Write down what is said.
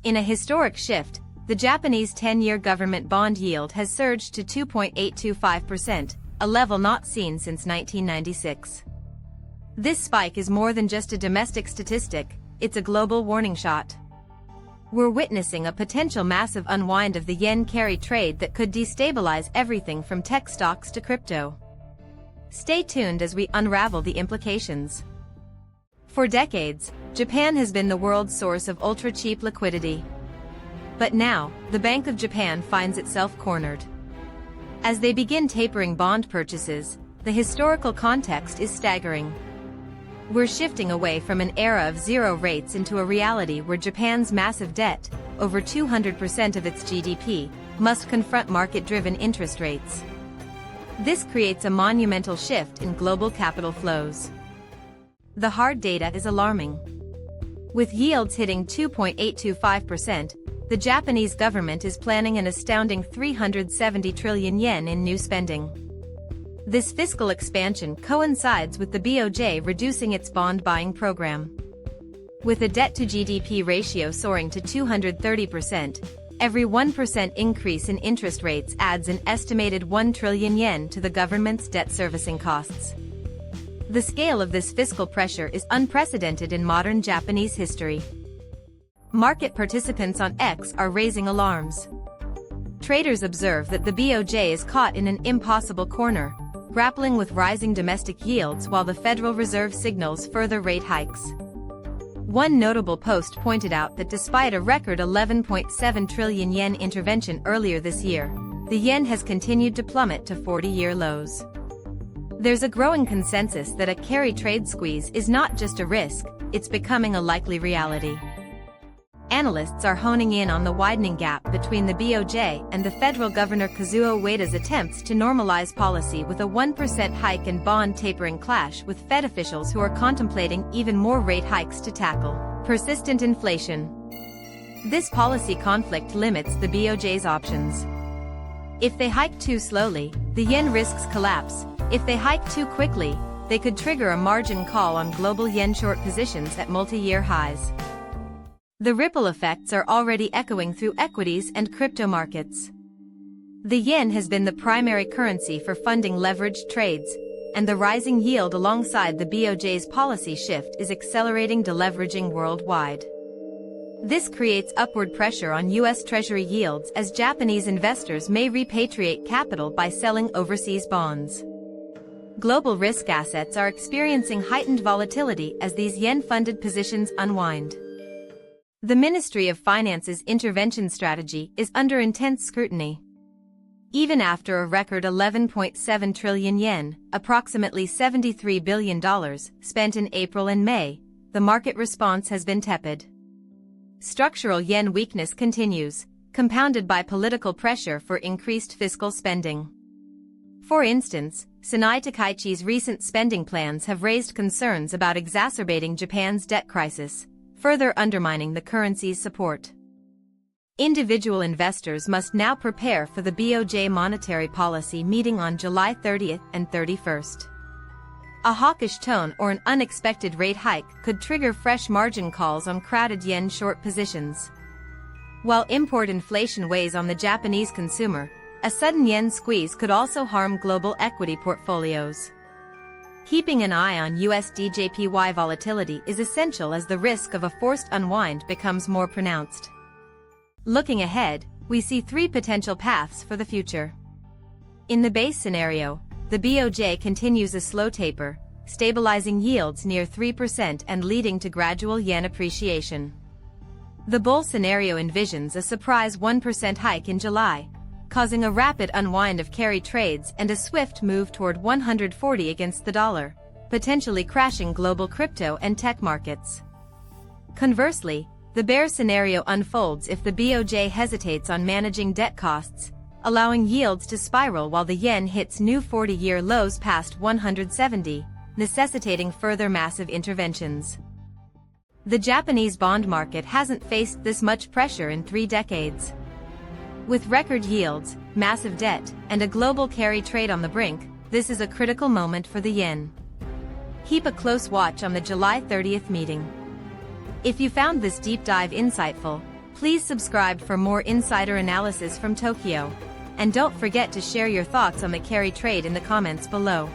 In a historic shift, the Japanese 10-year government bond yield has surged to 2.825%, a level not seen since 1996. This spike is more than just a domestic statistic, it's a global warning shot. We're witnessing a potential massive unwind of the yen carry trade that could destabilize everything from tech stocks to crypto. Stay tuned as we unravel the implications. For decades, Japan has been the world's source of ultra-cheap liquidity. But now, the Bank of Japan finds itself cornered. As they begin tapering bond purchases, the historical context is staggering. We're shifting away from an era of zero rates into a reality where Japan's massive debt, over 200% of its GDP, must confront market-driven interest rates. This creates a monumental shift in global capital flows. The hard data is alarming. With yields hitting 2.825%, the Japanese government is planning an astounding 370 trillion yen in new spending. This fiscal expansion coincides with the BOJ reducing its bond buying program. With a debt-to-GDP ratio soaring to 230%, every 1% increase in interest rates adds an estimated 1 trillion yen to the government's debt servicing costs. The scale of this fiscal pressure is unprecedented in modern Japanese history. Market participants on X are raising alarms. Traders observe that the BOJ is caught in an impossible corner, grappling with rising domestic yields while the Federal Reserve signals further rate hikes. One notable post pointed out that despite a record 11.7 trillion yen intervention earlier this year, the yen has continued to plummet to 40-year lows. There's a growing consensus that a carry trade squeeze is not just a risk, it's becoming a likely reality. Analysts are honing in on the widening gap between the BOJ and the federal governor Kazuo Ueda's attempts to normalize policy with a 1% hike and bond tapering clash with Fed officials who are contemplating even more rate hikes to tackle persistent inflation. This policy conflict limits the BOJ's options. If they hike too slowly, the yen risks collapse. If they hike too quickly, they could trigger a margin call on global yen short positions at multi-year highs. The ripple effects are already echoing through equities and crypto markets. The yen has been the primary currency for funding leveraged trades, and the rising yield alongside the BOJ's policy shift is accelerating deleveraging worldwide. This creates upward pressure on U.S. Treasury yields as Japanese investors may repatriate capital by selling overseas bonds. Global risk assets are experiencing heightened volatility as these yen-funded positions unwind. The Ministry of Finance's intervention strategy is under intense scrutiny. Even after a record 11.7 trillion yen, approximately $73 billion, spent in April and May, the market response has been tepid. Structural yen weakness continues, compounded by political pressure for increased fiscal spending. For instance, Sanae Takaichi's recent spending plans have raised concerns about exacerbating Japan's debt crisis, further undermining the currency's support. Individual investors must now prepare for the BOJ monetary policy meeting on July 30th and 31st. A hawkish tone or an unexpected rate hike could trigger fresh margin calls on crowded yen short positions. While import inflation weighs on the Japanese consumer, a sudden yen squeeze could also harm global equity portfolios. Keeping an eye on USDJPY volatility is essential as the risk of a forced unwind becomes more pronounced. Looking ahead, we see three potential paths for the future. In the base scenario, the BOJ continues a slow taper, stabilizing yields near 3% and leading to gradual yen appreciation. The bull scenario envisions a surprise 1% hike in July, causing a rapid unwind of carry trades and a swift move toward 140 against the dollar, potentially crashing global crypto and tech markets. Conversely, the bear scenario unfolds if the BOJ hesitates on managing debt costs, allowing yields to spiral while the yen hits new 40-year lows past 170, necessitating further massive interventions. The Japanese bond market hasn't faced this much pressure in 3 decades. With record yields, massive debt, and a global carry trade on the brink, this is a critical moment for the yen. Keep a close watch on the July 30th meeting. If you found this deep dive insightful, Please subscribe for more insider analysis from Tokyo. And don't forget to share your thoughts on the carry trade in the comments below.